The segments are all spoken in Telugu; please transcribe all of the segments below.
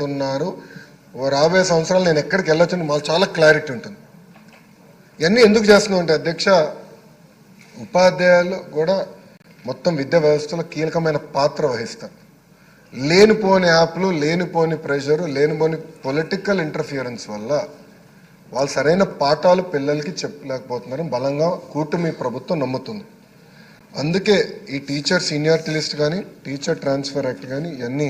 ఉన్నారు, రాబోయే సంవత్సరాలు నేను ఎక్కడికి వెళ్ళొచ్చని మాకు చాలా క్లారిటీ ఉంటుంది. ఇవన్నీ ఎందుకు చేస్తున్నాం అంటే అధ్యక్ష, ఉపాధ్యాయులు కూడా మొత్తం విద్యా వ్యవస్థలో కీలకమైన పాత్ర వహిస్తారు. లేనిపోని యాప్లు, లేనిపోని ప్రెషరు, లేనిపోని పొలిటికల్ ఇంటర్ఫియరెన్స్ వల్ల వాళ్ళు సరైన పాఠాలు పిల్లలకి చెప్పలేకపోతున్నారని బలంగా కూటమి ప్రభుత్వం నమ్ముతుంది. అందుకే ఈ టీచర్ సీనియారిటీ లిస్ట్ కానీ, టీచర్ ట్రాన్స్ఫర్ యాక్ట్ కానీ ఇవన్నీ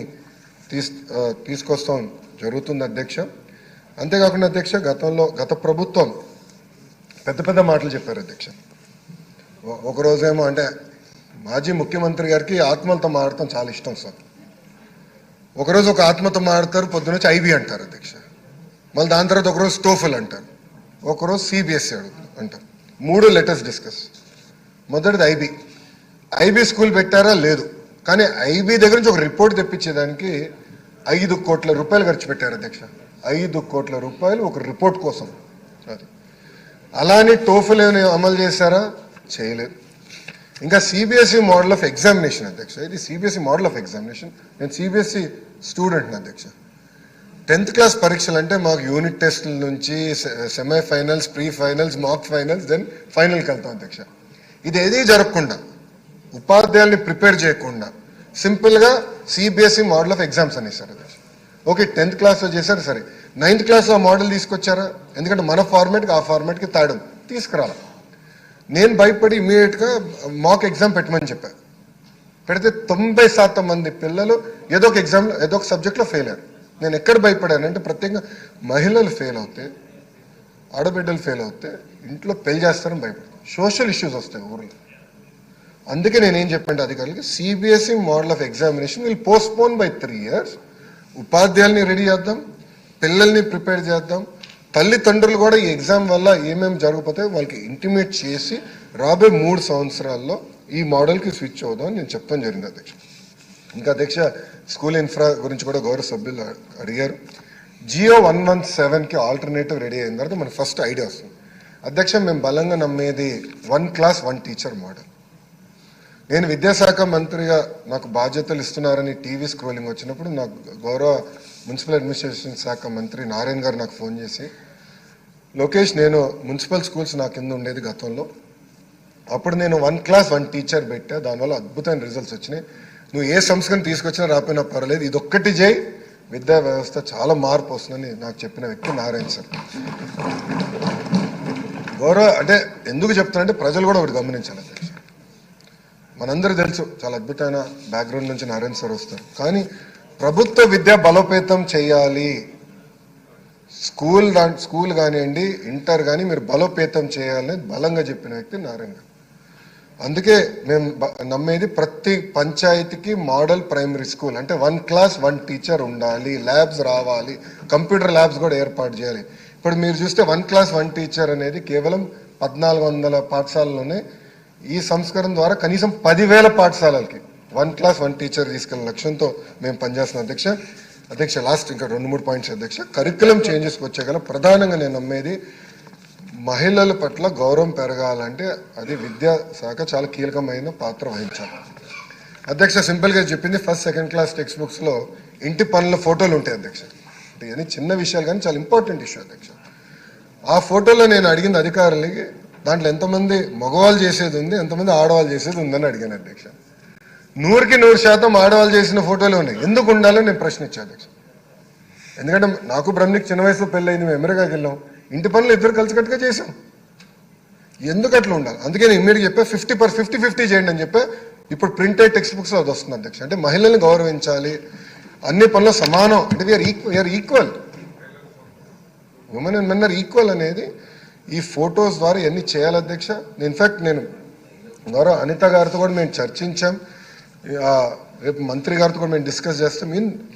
తీసుకొస్తాం జరుగుతుంది అధ్యక్ష. అంతేకాకుండా అధ్యక్ష, గత ప్రభుత్వం పెద్ద పెద్ద మాటలు చెప్పారు అధ్యక్ష. ఒకరోజేమో అంటే మాజీ ముఖ్యమంత్రి గారికి ఆత్మలతో మాడటం చాలా ఇష్టం సార్. ఒకరోజు ఒక ఆత్మతో మాడతారు, పొద్దునొచ్చి ఐబీ అంటారు అధ్యక్ష. మళ్ళీ దాని తర్వాత ఒకరోజు స్టోఫల్ అంటారు, ఒకరోజు సిబిఎస్ఈ అంటారు. 3 లెటర్స్ డిస్కస్. మొదటిది ఐబీ స్కూల్ పెట్టారా? లేదు. కానీ ఐబీ దగ్గర నుంచి ఒక రిపోర్ట్ తెప్పించేదానికి 5 కోట్ల రూపాయలు ఖర్చు పెట్టారు అధ్యక్ష. 5 కోట్ల రూపాయలు ఒక రిపోర్ట్ కోసం. అది అలానే టోఫల్ ఏమైనా అమలు చేశారా? చేయలేదు. ఇంకా సిబిఎస్ఈ మోడల్ ఆఫ్ ఎగ్జామినేషన్ అధ్యక్ష. ఇది సిబిఎస్ఈ మోడల్ ఆఫ్ ఎగ్జామినేషన్. నేను సిబిఎస్ఈ స్టూడెంట్ని అధ్యక్ష. 10th క్లాస్ పరీక్షలు అంటే మాకు యూనిట్ టెస్టుల నుంచి సెమీఫైనల్స్, ప్రీ ఫైనల్స్, మాక్ ఫైనల్స్, దెన్ ఫైనల్కి వెళ్తాం అధ్యక్ష. ఇది ఏదీ జరగకుండా, ఉపాధ్యాయుల్ని ప్రిపేర్ చేయకుండా సింపుల్గా సిబిఎస్ఈ మోడల్ ఆఫ్ ఎగ్జామ్స్ అనేసారు అధ్యక్ష. ఓకే, 10th క్లాస్లో చేశారు సరే, 9th క్లాస్లో ఆ మోడల్ తీసుకొచ్చారా? ఎందుకంటే మన ఫార్మాట్కి ఆ ఫార్మాట్కి తేడా తీసుకురాలి. నేను భయపడి ఇమీడియట్గా మాక్ ఎగ్జామ్ పెట్టమని చెప్పాను. పెడితే 90% మంది పిల్లలు ఏదో ఒక ఎగ్జామ్లో, ఏదో ఒక సబ్జెక్ట్లో ఫెయిల్ అయ్యారు. నేను ఎక్కడ భయపడానంటే, ప్రత్యేకంగా మహిళలు ఫెయిల్ అవుతే, ఆడబిడ్డలు ఫెయిల్ అవుతే ఇంట్లో పెళ్లి చేస్తారని భయపడతాను. సోషల్ ఇష్యూస్ వస్తాయి ఊర్లో. అందుకే నేనేం చెప్పండి అధికారులకి, CBSE model of examination will postpone by 3 years. ఉపాధ్యాయుల్ని రెడీ చేద్దాం, పిల్లల్ని ప్రిపేర్ చేద్దాం, తల్లిదండ్రులు కూడా ఈ ఎగ్జామ్ వల్ల ఏమేమి జరగకపోతే వాళ్ళకి ఇంటిమేట్ చేసి రాబోయే 3 సంవత్సరాల్లో ఈ మోడల్కి స్విచ్ అవుదాం నేను చెప్తాను జరిగింది అధ్యక్ష. ఇంకా అధ్యక్ష, స్కూల్ ఇన్ఫ్రా గురించి కూడా గౌరవ సభ్యులు అడిగారు. జియో 117కి ఆల్టర్నేటివ్ రెడీ అయిన తర్వాత మనకు ఫస్ట్ ఐడియా వస్తుంది అధ్యక్ష. మేము బలంగా నమ్మేది 1 class 1 teacher మోడల్. నేను విద్యాశాఖ మంత్రిగా నాకు బాధ్యతలు ఇస్తున్నారని టీవీ స్క్రోలింగ్ వచ్చినప్పుడు నాకు గౌరవ మున్సిపల్ అడ్మినిస్ట్రేషన్ శాఖ మంత్రి నారాయణ గారు నాకు ఫోన్ చేసి, లోకేష్, నేను మున్సిపల్ స్కూల్స్ నా కింద ఉండేది గతంలో, అప్పుడు నేను 1 class 1 teacher పెట్టా, దానివల్ల అద్భుతమైన రిజల్ట్స్ వచ్చినాయి. నువ్వు ఏ సంస్థను తీసుకొచ్చినా రాపోయినా పర్వాలేదు, ఇదొక్కటి చేయి, విద్యా వ్యవస్థ చాలా మార్పు వస్తుందని నాకు చెప్పిన వ్యక్తి నారాయణ సార్. గౌరవ అంటే ఎందుకు చెప్తానంటే ప్రజలు కూడా ఒకటి గమనించాలి అధ్యక్ష. మనందరూ తెలుసు చాలా అద్భుతమైన బ్యాక్గ్రౌండ్ నుంచి నారాయణ సార్ వస్తారు, కానీ ప్రభుత్వ విద్య బలోపేతం చేయాలి, స్కూల్ కానివ్వండి, ఇంటర్ కానీ మీరు బలోపేతం చేయాలని బలంగా చెప్పిన వ్యక్తి నారాయణ గారు. అందుకే మేము నమ్మేది ప్రతి పంచాయతీకి మోడల్ ప్రైమరీ స్కూల్ అంటే 1 class 1 teacher ఉండాలి, ల్యాబ్స్ రావాలి, కంప్యూటర్ ల్యాబ్స్ కూడా ఏర్పాటు చేయాలి. ఇప్పుడు మీరు చూస్తే 1 class 1 teacher అనేది కేవలం 1400 పాఠశాలలోనే. ఈ సంస్కరణ ద్వారా కనీసం 10,000 పాఠశాలలకి 1 class 1 teacher తీసుకెళ్ళిన లక్ష్యంతో మేము పనిచేస్తున్నాం అధ్యక్ష. లాస్ట్ ఇంకా 2-3 పాయింట్స్ అధ్యక్ష. కరికులం చేంజెస్కి వచ్చేగల ప్రధానంగా నేను నమ్మేది, మహిళల పట్ల గౌరవం పెరగాలంటే అది విద్యా శాఖ చాలా కీలకమైన పాత్ర వహించాలి అధ్యక్ష. సింపుల్గా చెప్పింది, 1st, 2nd class టెక్స్ట్ బుక్స్లో ఇంటి పనుల ఫోటోలు ఉంటాయి అధ్యక్ష. అంటే ఇవన్నీ చిన్న విషయాలు కానీ చాలా ఇంపార్టెంట్ ఇష్యూ అధ్యక్ష. ఆ ఫోటోలో నేను అడిగింది అధికారులకి, దాంట్లో ఎంతమంది మగవాళ్ళు చేసేది ఉంది, ఎంతమంది ఆడవాళ్ళు చేసేది ఉందని అడిగాను అధ్యక్ష. 100% ఆడవాళ్ళు చేసిన ఫోటోలు ఉన్నాయి. ఎందుకు ఉండాలో నేను ప్రశ్నించాను అధ్యక్ష. ఎందుకంటే నాకు బ్రహ్మకి చిన్న వయసులో పెళ్ళయింది, మేము ఎమరికాకి వెళ్ళాం, ఇంటి పనులు ఇద్దరు కలిసికట్టుగా చేసాం. ఎందుకు అట్లా ఉండాలి? అందుకే నేను ఇమ్మీడియట్ చెప్పా 50-50 చేయండి అని చెప్పా. ఇప్పుడు ప్రింటెడ్ టెక్స్ట్ బుక్స్ అది వస్తుంది అధ్యక్ష. అంటే మహిళల్ని గౌరవించాలి, అన్ని పనులు సమానం, అంటే we are equal, women and men are equal అనేది ఈ ఫొటోస్ ద్వారా ఇవన్నీ చేయాలి అధ్యక్ష. ఇన్ఫ్యాక్ట్ నేను గౌరవ అనిత గారితో కూడా మేము చర్చించాం, రేపు మంత్రి గారితో కూడా మేము డిస్కస్ చేస్తాం.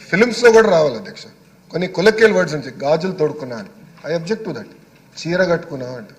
ఫిలిమ్స్లో కూడా రావాలి అధ్యక్ష. కొన్ని కొలెక్యువల్ వర్డ్స్ నుంచి గాజులు తోడుకున్నా అని, ఐ అబ్జెక్ట్ టు దట్. చీర కట్టుకున్నా అంటే